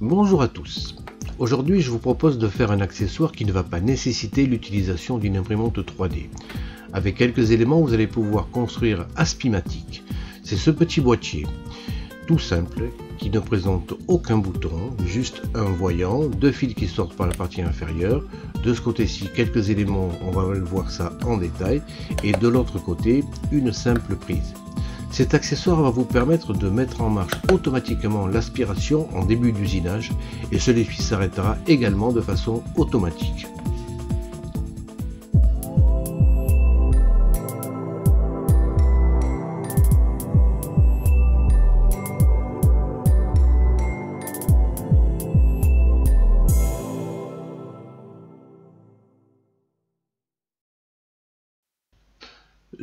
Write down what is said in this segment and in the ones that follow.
Bonjour à tous. Aujourd'hui, je vous propose de faire un accessoire qui ne va pas nécessiter l'utilisation d'une imprimante 3D. Avec quelques éléments, vous allez pouvoir construire Aspimatic. C'est ce petit boîtier, tout simple, qui ne présente aucun bouton, juste un voyant, deux fils qui sortent par la partie inférieure. De ce côté-ci, quelques éléments, on va voir ça en détail. Et de l'autre côté, une simple prise. Cet accessoire va vous permettre de mettre en marche automatiquement l'aspiration en début d'usinage et celui-ci s'arrêtera également de façon automatique.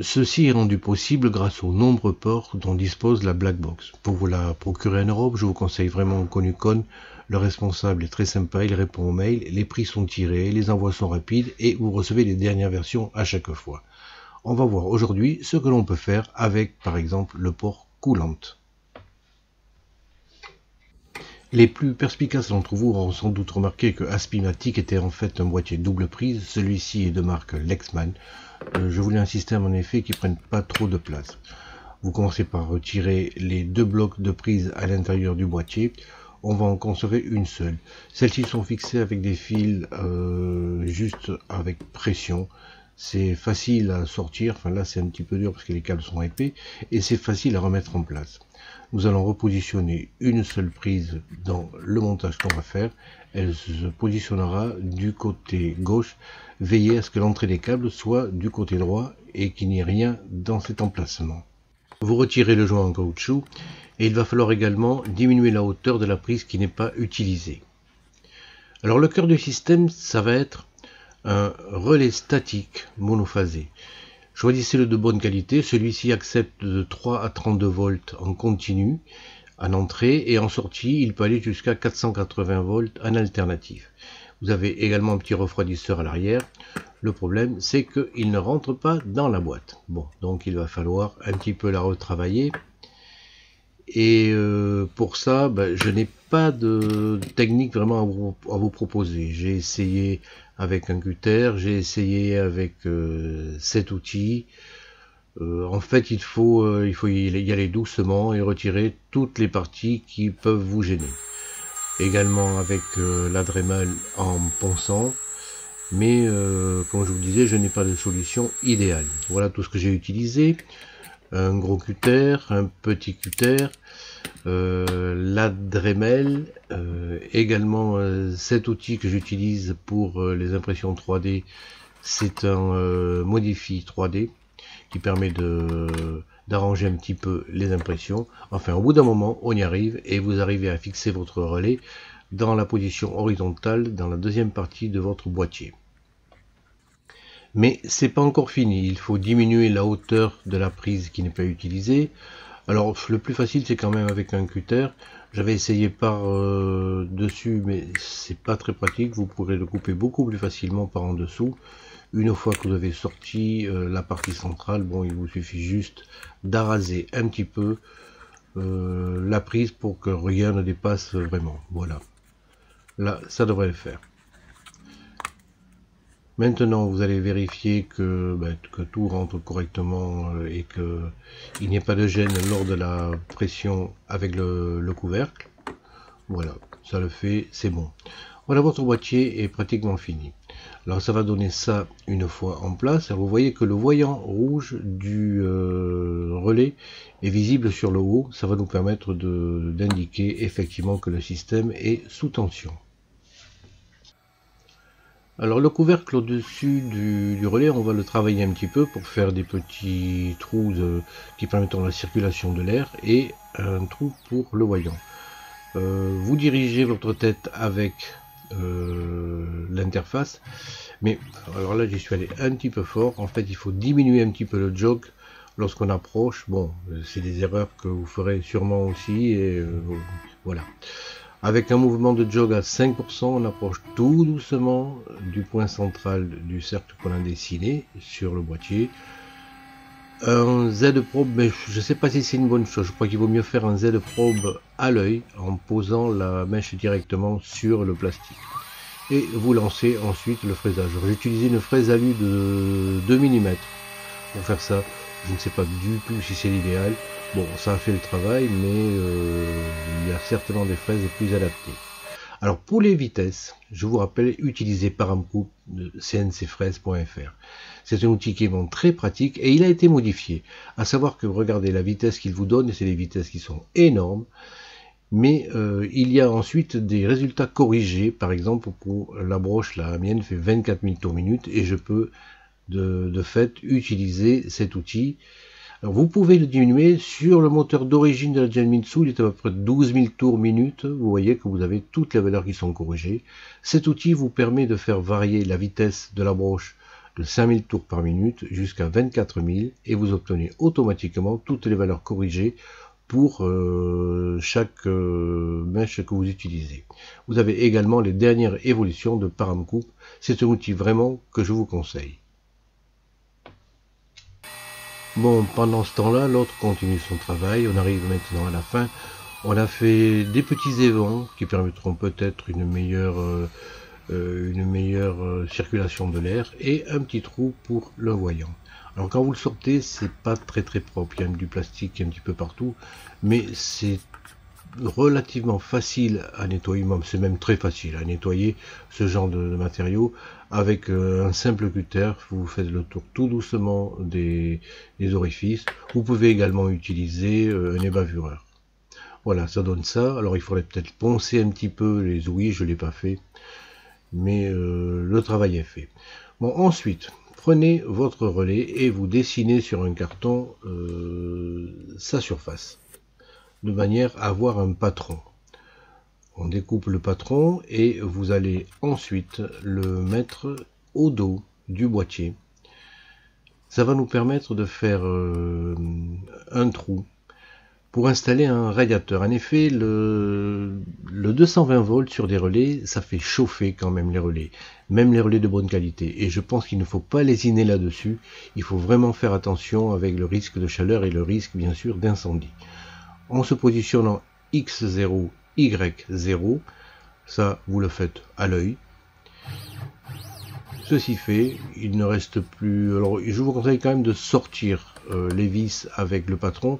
Ceci est rendu possible grâce aux nombreux ports dont dispose la Blackbox. Pour vous la procurer en Europe, je vous conseille vraiment Konucon. Le responsable est très sympa, il répond aux mails, les prix sont tirés, les envois sont rapides et vous recevez les dernières versions à chaque fois. On va voir aujourd'hui ce que l'on peut faire avec par exemple le port Coolant. Les plus perspicaces d'entre vous auront sans doute remarqué que Aspimatic était en fait un boîtier double prise. Celui-ci est de marque Lexman. Je voulais un système en effet qui ne prenne pas trop de place. Vous commencez par retirer les deux blocs de prise à l'intérieur du boîtier. On va en conserver une seule. Celles-ci sont fixées avec des fils juste avec pression. C'est facile à sortir. Enfin là c'est un petit peu dur parce que les câbles sont épais. Et c'est facile à remettre en place. Nous allons repositionner une seule prise dans le montage qu'on va faire. Elle se positionnera du côté gauche. Veillez à ce que l'entrée des câbles soit du côté droit et qu'il n'y ait rien dans cet emplacement. Vous retirez le joint en caoutchouc et il va falloir également diminuer la hauteur de la prise qui n'est pas utilisée. Alors le cœur du système, ça va être un relais statique monophasé. Choisissez le de bonne qualité, celui-ci accepte de 3 à 32 volts en continu en entrée et en sortie il peut aller jusqu'à 480 volts en alternative. Vous avez également un petit refroidisseur à l'arrière. Le problème c'est qu'il ne rentre pas dans la boîte. Bon, donc il va falloir un petit peu la retravailler. Et pour ça, je n'ai pas de technique vraiment à vous proposer. J'ai essayé avec un cutter, j'ai essayé avec cet outil. En fait, il faut y aller doucement et retirer toutes les parties qui peuvent vous gêner. Également avec la Dremel en ponçant. Mais comme je vous disais, je n'ai pas de solution idéale. Voilà tout ce que j'ai utilisé. Un gros cutter, un petit cutter, la Dremel, également cet outil que j'utilise pour les impressions 3D, c'est un Modify 3D qui permet d'arranger un petit peu les impressions. Enfin, au bout d'un moment, on y arrive et vous arrivez à fixer votre relais dans la position horizontale dans la deuxième partie de votre boîtier. Mais c'est pas encore fini, il faut diminuer la hauteur de la prise qui n'est pas utilisée. Alors le plus facile c'est quand même avec un cutter. J'avais essayé par dessus mais c'est pas très pratique, vous pourrez le couper beaucoup plus facilement par en dessous. Une fois que vous avez sorti la partie centrale, bon il vous suffit juste d'araser un petit peu la prise pour que rien ne dépasse vraiment. Voilà, là ça devrait le faire. Maintenant, vous allez vérifier que tout rentre correctement et qu'il n'y ait pas de gêne lors de la pression avec le couvercle. Voilà, ça le fait, c'est bon. Voilà, votre boîtier est pratiquement fini. Alors, ça va donner ça une fois en place. Alors, vous voyez que le voyant rouge du relais est visible sur le haut. Ça va nous permettre d'indiquer effectivement que le système est sous tension. Alors le couvercle au-dessus du relais, on va le travailler un petit peu pour faire des petits trous qui permettront la circulation de l'air et un trou pour le voyant. Vous dirigez votre tête avec l'interface, mais alors là j'y suis allé un petit peu fort. En fait il faut diminuer un petit peu le jog lorsqu'on approche. Bon, c'est des erreurs que vous ferez sûrement aussi et voilà. Avec un mouvement de jog à 5%, on approche tout doucement du point central du cercle qu'on a dessiné sur le boîtier. Un Z-probe, mais je ne sais pas si c'est une bonne chose. Je crois qu'il vaut mieux faire un Z-probe à l'œil en posant la mèche directement sur le plastique. Et vous lancez ensuite le fraisage. J'ai utilisé une fraise alu de 2 mm pour faire ça. Je ne sais pas du tout si c'est l'idéal. Bon, ça a fait le travail, mais il y a certainement des fraises plus adaptées. Alors pour les vitesses, je vous rappelle, utilisez Paramcoup de cncfraise.fr. C'est un outil qui est vraiment très pratique et il a été modifié. À savoir que regardez la vitesse qu'il vous donne, et c'est des vitesses qui sont énormes. Mais il y a ensuite des résultats corrigés. Par exemple, pour la broche, la mienne fait 24 000 tours minute et je peux de fait utiliser cet outil. Alors vous pouvez le diminuer sur le moteur d'origine de la Genmitsu, il est à peu près 12 000 tours minute. Vous voyez que vous avez toutes les valeurs qui sont corrigées. Cet outil vous permet de faire varier la vitesse de la broche de 5 000 tours par minute jusqu'à 24 000 et vous obtenez automatiquement toutes les valeurs corrigées pour chaque mèche que vous utilisez. Vous avez également les dernières évolutions de Paramcoup. C'est un outil vraiment que je vous conseille. Bon, pendant ce temps-là, l'autre continue son travail. On arrive maintenant à la fin. On a fait des petits évents qui permettront peut-être une meilleure circulation de l'air et un petit trou pour le voyant. Alors quand vous le sortez, c'est pas très propre. Il y a du plastique un petit peu partout, mais c'est relativement facile à nettoyer, c'est même très facile à nettoyer ce genre de matériaux avec un simple cutter. Vous faites le tour tout doucement des orifices. Vous pouvez également utiliser un ébavureur. Voilà, ça donne ça. Alors il faudrait peut-être poncer un petit peu les ouïes, je l'ai pas fait, mais le travail est fait. Bon, ensuite prenez votre relais et vous dessinez sur un carton sa surface, de manière à avoir un patron. On découpe le patron et vous allez ensuite le mettre au dos du boîtier. Ça va nous permettre de faire un trou pour installer un radiateur. En effet, le 220 volts sur des relais, ça fait chauffer quand même les relais, même les relais de bonne qualité. Et je pense qu'il ne faut pas lésiner là-dessus. Il faut vraiment faire attention avec le risque de chaleur et le risque bien sûr d'incendie. En se positionnant X0, Y0, ça vous le faites à l'œil. Ceci fait, il ne reste plus... Alors je vous conseille quand même de sortir les vis avec le patron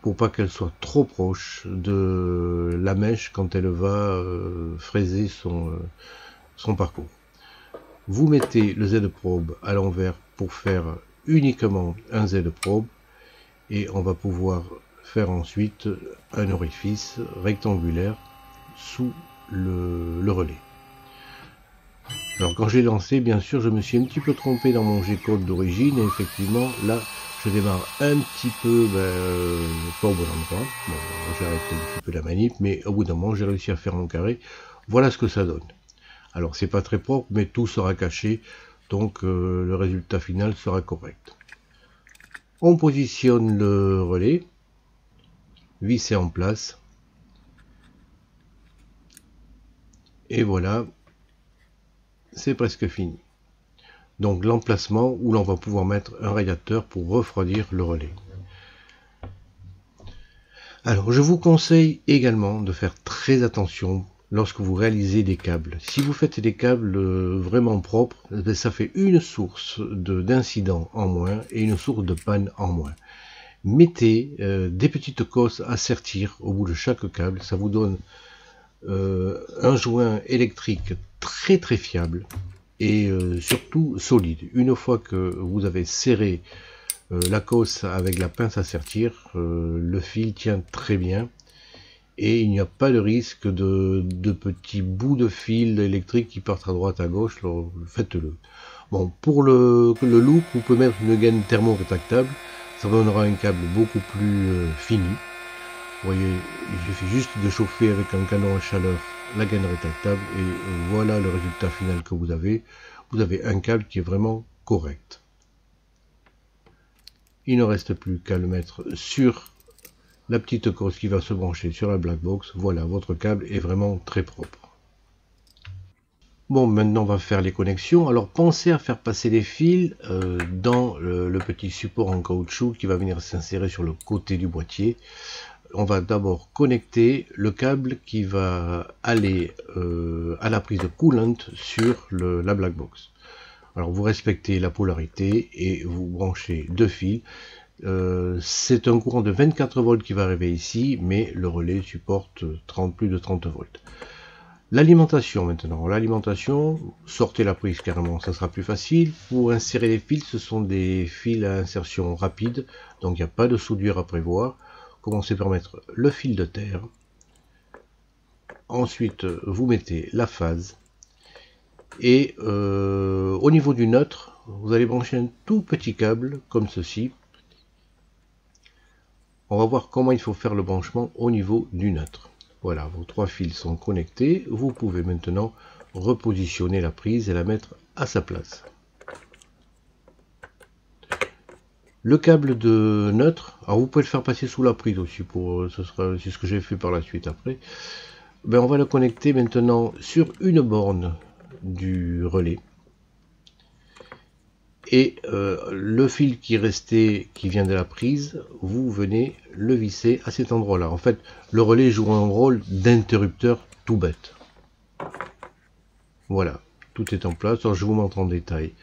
pour pas qu'elle soit trop proche de la mèche quand elle va fraiser son parcours. Vous mettez le Z-probe à l'envers pour faire uniquement un Z-probe et on va pouvoir faire ensuite un orifice rectangulaire sous le relais. Alors quand j'ai lancé, bien sûr, je me suis un petit peu trompé dans mon G-code d'origine et effectivement là je démarre un petit peu pas au bon endroit. Bon, j'ai arrêté un petit peu la manip, mais au bout d'un moment j'ai réussi à faire mon carré. Voilà ce que ça donne. Alors c'est pas très propre, mais tout sera caché, donc le résultat final sera correct. On positionne le relais, vissé en place, et voilà, c'est presque fini. Donc l'emplacement où l'on va pouvoir mettre un radiateur pour refroidir le relais. Alors je vous conseille également de faire très attention lorsque vous réalisez des câbles. Si vous faites des câbles vraiment propres, ça fait une source d'incident en moins et une source de panne en moins. Mettez des petites cosses à sertir au bout de chaque câble, ça vous donne un joint électrique très fiable et surtout solide. Une fois que vous avez serré la cosse avec la pince à sertir, le fil tient très bien et il n'y a pas de risque de petits bouts de fil électrique qui partent à droite à gauche. Faites-le. Bon, pour le look, vous pouvez mettre une gaine thermo-rétractable, ça donnera un câble beaucoup plus fini. Vous voyez, il suffit juste de chauffer avec un canon à chaleur la gaine rétractable et voilà le résultat final que vous avez. Vous avez un câble qui est vraiment correct. Il ne reste plus qu'à le mettre sur la petite cosse qui va se brancher sur la black box. Voilà, votre câble est vraiment très propre. Bon, maintenant on va faire les connexions. Alors pensez à faire passer les fils dans le petit support en caoutchouc qui va venir s'insérer sur le côté du boîtier. On va d'abord connecter le câble qui va aller à la prise de coolant sur la black box. Alors vous respectez la polarité et vous branchez deux fils. C'est un courant de 24 volts qui va arriver ici, mais le relais supporte plus de 30 volts. L'alimentation maintenant. L'alimentation, sortez la prise carrément, ça sera plus facile. Pour insérer les fils, ce sont des fils à insertion rapide, donc il n'y a pas de soudure à prévoir. Commencez par mettre le fil de terre. Ensuite, vous mettez la phase. Et au niveau du neutre, vous allez brancher un tout petit câble comme ceci. On va voir comment il faut faire le branchement au niveau du neutre. Voilà, vos trois fils sont connectés. Vous pouvez maintenant repositionner la prise et la mettre à sa place. Le câble de neutre, alors vous pouvez le faire passer sous la prise aussi, c'est ce que j'ai fait par la suite après. Ben, on va le connecter maintenant sur une borne du relais. Et le fil qui restait, qui vient de la prise, vous venez le visser à cet endroit-là. En fait, le relais joue un rôle d'interrupteur tout bête. Voilà, tout est en place. Alors, je vous montre en détail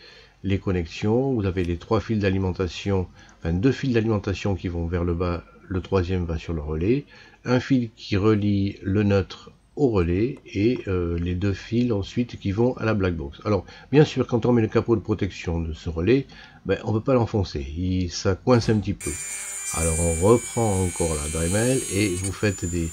les connexions. Vous avez les trois fils d'alimentation, enfin deux fils d'alimentation qui vont vers le bas. Le troisième va sur le relais. Un fil qui relie le neutre au relais et les deux fils ensuite qui vont à la black box. Alors bien sûr, quand on met le capot de protection de ce relais, ben, on ne peut pas l'enfoncer, ça coince un petit peu. Alors on reprend encore la Dremel et vous faites des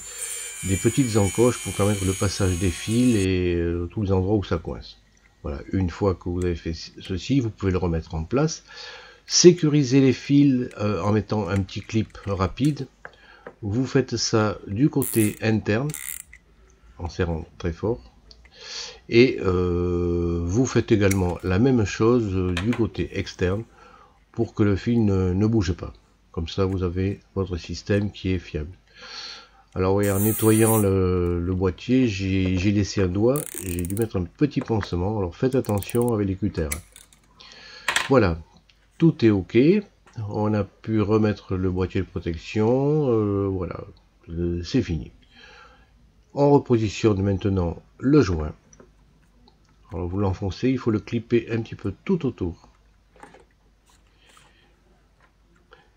petites encoches pour permettre le passage des fils et tous les endroits où ça coince. Voilà, une fois que vous avez fait ceci, vous pouvez le remettre en place. Sécuriser les fils en mettant un petit clip rapide. Vous faites ça du côté interne en serrant très fort et vous faites également la même chose du côté externe pour que le fil ne bouge pas. Comme ça vous avez votre système qui est fiable. Alors oui, en nettoyant le boîtier, j'ai laissé un doigt, j'ai dû mettre un petit pansement, alors faites attention avec les cutters. Voilà, tout est ok, on a pu remettre le boîtier de protection, voilà, c'est fini. On repositionne maintenant le joint. Alors vous l'enfoncez, il faut le clipper un petit peu tout autour.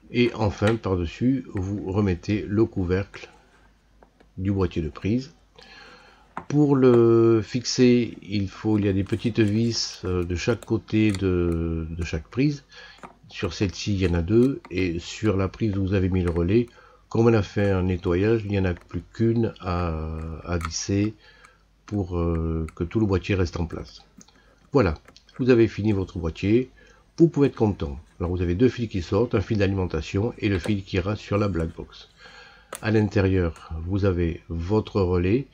Et enfin, par-dessus, vous remettez le couvercle du boîtier de prise. Pour le fixer, il y a des petites vis de chaque côté de chaque prise. Sur celle-ci, il y en a deux. Et sur la prise où vous avez mis le relais, comme on a fait un nettoyage, il n'y en a plus qu'une à visser pour que tout le boîtier reste en place. Voilà, vous avez fini votre boîtier, vous pouvez être content. Alors vous avez deux fils qui sortent, un fil d'alimentation et le fil qui ira sur la black box. À l'intérieur, vous avez votre relais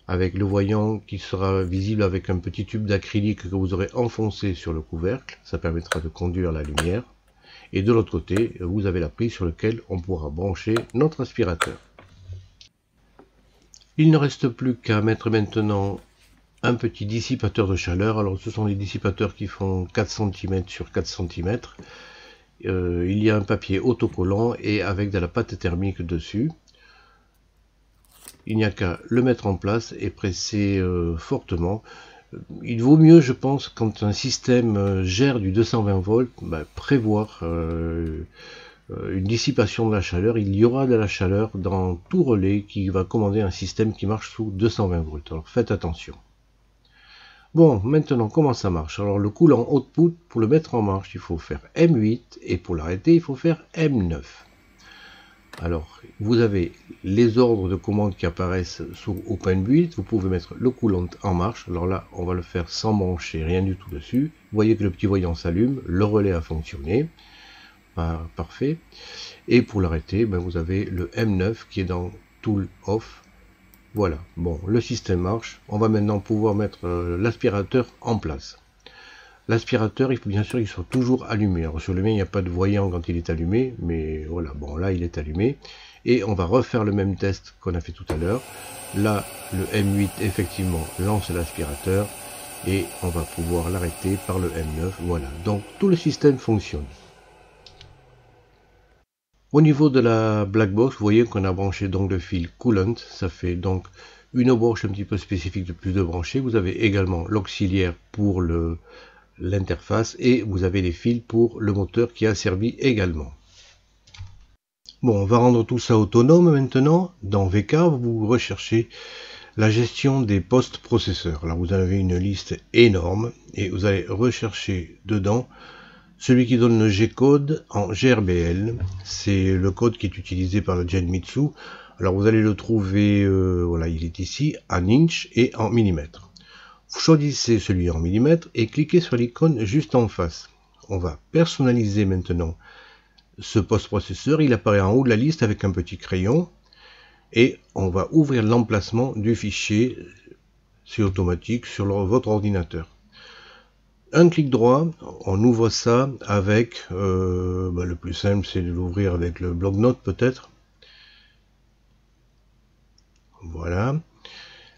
avec le voyant qui sera visible avec un petit tube d'acrylique que vous aurez enfoncé sur le couvercle, ça permettra de conduire la lumière. Et de l'autre côté, vous avez la prise sur laquelle on pourra brancher notre aspirateur. Il ne reste plus qu'à mettre maintenant un petit dissipateur de chaleur. Alors ce sont les dissipateurs qui font 4 cm sur 4 cm. Il y a un papier autocollant et avec de la pâte thermique dessus. Il n'y a qu'à le mettre en place et presser fortement. Il vaut mieux, je pense, quand un système gère du 220 volts, prévoir une dissipation de la chaleur. Il y aura de la chaleur dans tout relais qui va commander un système qui marche sous 220 volts. Alors faites attention. Bon, maintenant, comment ça marche? Alors le coulant output, pour le mettre en marche, il faut faire M8 et pour l'arrêter, il faut faire M9. Alors, vous avez les ordres de commande qui apparaissent sur OpenBuild. Vous pouvez mettre le coulant en marche. Alors là, on va le faire sans brancher rien du tout dessus. Vous voyez que le petit voyant s'allume, le relais a fonctionné. Parfait. Et pour l'arrêter, vous avez le M9 qui est dans Tool Off. Voilà, bon, le système marche. On va maintenant pouvoir mettre l'aspirateur en place. L'aspirateur, il faut bien sûr qu'il soit toujours allumé. Alors sur le mien, il n'y a pas de voyant quand il est allumé, mais voilà, bon là il est allumé. Et on va refaire le même test qu'on a fait tout à l'heure. Là, le M8 effectivement lance l'aspirateur. et on va pouvoir l'arrêter par le M9. Voilà, donc tout le système fonctionne. Au niveau de la black box, vous voyez qu'on a branché donc le fil coolant, ça fait donc une broche un petit peu spécifique de plus de branchés. Vous avez également l'auxiliaire pour l'interface et vous avez les fils pour le moteur qui a servi également. Bon, on va rendre tout ça autonome maintenant. Dans VK, vous recherchez la gestion des postes processeurs. Alors vous avez une liste énorme et vous allez rechercher dedans celui qui donne le G-code en GRBL. C'est le code qui est utilisé par la Genmitsu. Alors vous allez le trouver, voilà, il est ici, en inch et en millimètres. Vous choisissez celui en millimètres et cliquez sur l'icône juste en face. On va personnaliser maintenant ce poste processeur. Il apparaît en haut de la liste avec un petit crayon. Et on va ouvrir l'emplacement du fichier. C'est automatique sur votre ordinateur. Un clic droit, on ouvre ça avec, le plus simple c'est de l'ouvrir avec le bloc-notes peut-être. Voilà,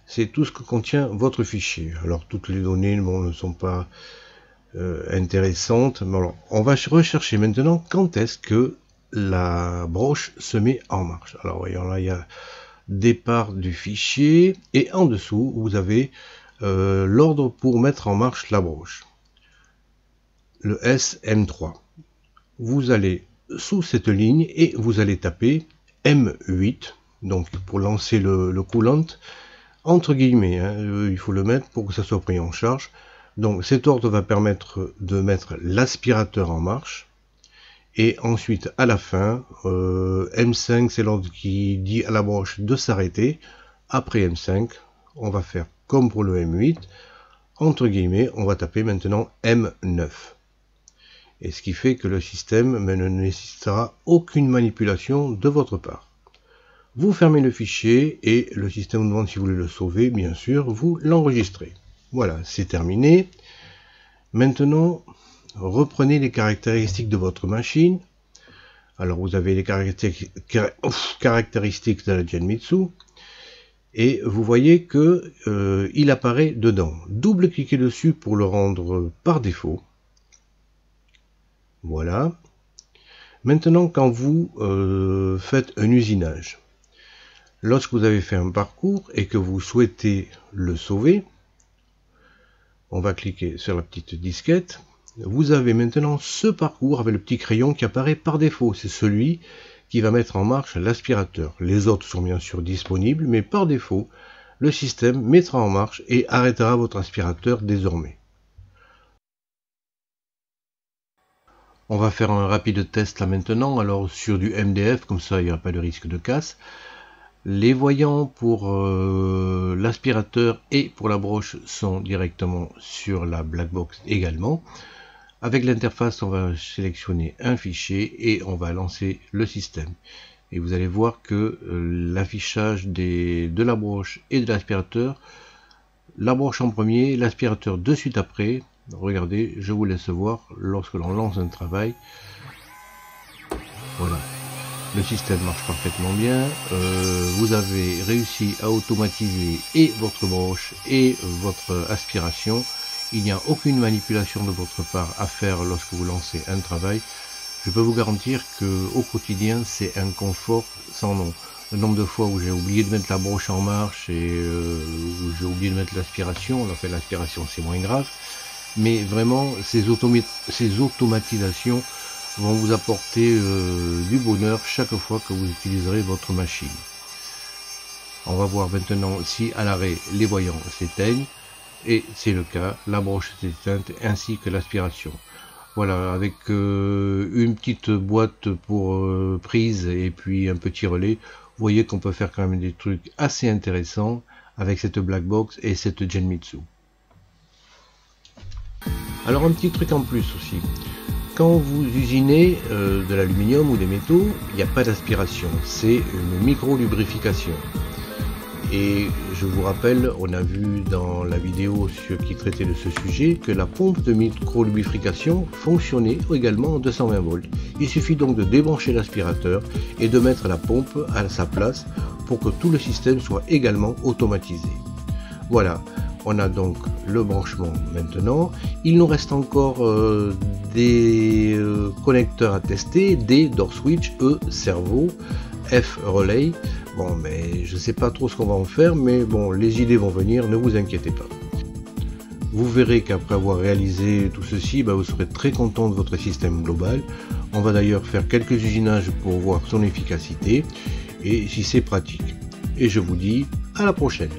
c'est tout ce que contient votre fichier. Alors toutes les données ne sont pas intéressantes, mais alors, on va rechercher maintenant quand est-ce que la broche se met en marche. Alors voyons là, il y a départ du fichier et en dessous vous avez l'ordre pour mettre en marche la broche. Le SM3. Vous allez sous cette ligne et vous allez taper M8, donc pour lancer le coolant, entre guillemets, hein, il faut le mettre pour que ça soit pris en charge. Donc cet ordre va permettre de mettre l'aspirateur en marche. Et ensuite à la fin, M5 c'est l'ordre qui dit à la broche de s'arrêter. Après M5, on va faire comme pour le M8, entre guillemets, on va taper maintenant M9. Et ce qui fait que le système ne nécessitera aucune manipulation de votre part. Vous fermez le fichier et le système vous demande si vous voulez le sauver, bien sûr, vous l'enregistrez. Voilà, c'est terminé. Maintenant, reprenez les caractéristiques de votre machine. Alors vous avez les caractéristiques de la Genmitsu. Et vous voyez que il apparaît dedans. Double-cliquez dessus pour le rendre par défaut. Voilà. Maintenant, quand vous faites un usinage, lorsque vous avez fait un parcours et que vous souhaitez le sauver, on va cliquer sur la petite disquette. Vous avez maintenant ce parcours avec le petit crayon qui apparaît par défaut. C'est celui qui va mettre en marche l'aspirateur. Les autres sont bien sûr disponibles, mais par défaut, le système mettra en marche et arrêtera votre aspirateur désormais. On va faire un rapide test là maintenant, alors sur du MDF, comme ça il n'y aura pas de risque de casse. Les voyants pour l'aspirateur et pour la broche sont directement sur la black box également. Avec l'interface, on va sélectionner un fichier et on va lancer le système. Et vous allez voir que l'affichage de la broche et de l'aspirateur, la broche en premier, l'aspirateur de suite après. Regardez, je vous laisse voir lorsque l'on lance un travail. Voilà, le système marche parfaitement bien. Vous avez réussi à automatiser et votre broche et votre aspiration. Il n'y a aucune manipulation de votre part à faire lorsque vous lancez un travail. Je peux vous garantir que au quotidien, c'est un confort sans nom. Le nombre de fois où j'ai oublié de mettre la broche en marche et où j'ai oublié de mettre l'aspiration, on a fait l'aspiration, c'est moins grave. Mais vraiment, ces automatisations vont vous apporter du bonheur chaque fois que vous utiliserez votre machine. On va voir maintenant si à l'arrêt les voyants s'éteignent. Et c'est le cas, la broche s'est éteinte ainsi que l'aspiration. Voilà, avec une petite boîte pour prise et puis un petit relais, vous voyez qu'on peut faire quand même des trucs assez intéressants avec cette black box et cette Genmitsu. Alors un petit truc en plus aussi, quand vous usinez de l'aluminium ou des métaux, il n'y a pas d'aspiration, c'est une micro-lubrification. Et je vous rappelle, on a vu dans la vidéo qui traitait de ce sujet que la pompe de micro-lubrification fonctionnait également en 220 volts. Il suffit donc de débrancher l'aspirateur et de mettre la pompe à sa place pour que tout le système soit également automatisé. Voilà, On a donc le branchement maintenant. Il nous reste encore des connecteurs à tester, D, door switch, E, servo, F, relay. Bon, mais je sais pas trop ce qu'on va en faire, mais bon, les idées vont venir, ne vous inquiétez pas. Vous verrez qu'après avoir réalisé tout ceci, vous serez très content de votre système global. On va d'ailleurs faire quelques usinages pour voir son efficacité et si c'est pratique. Et je vous dis à la prochaine.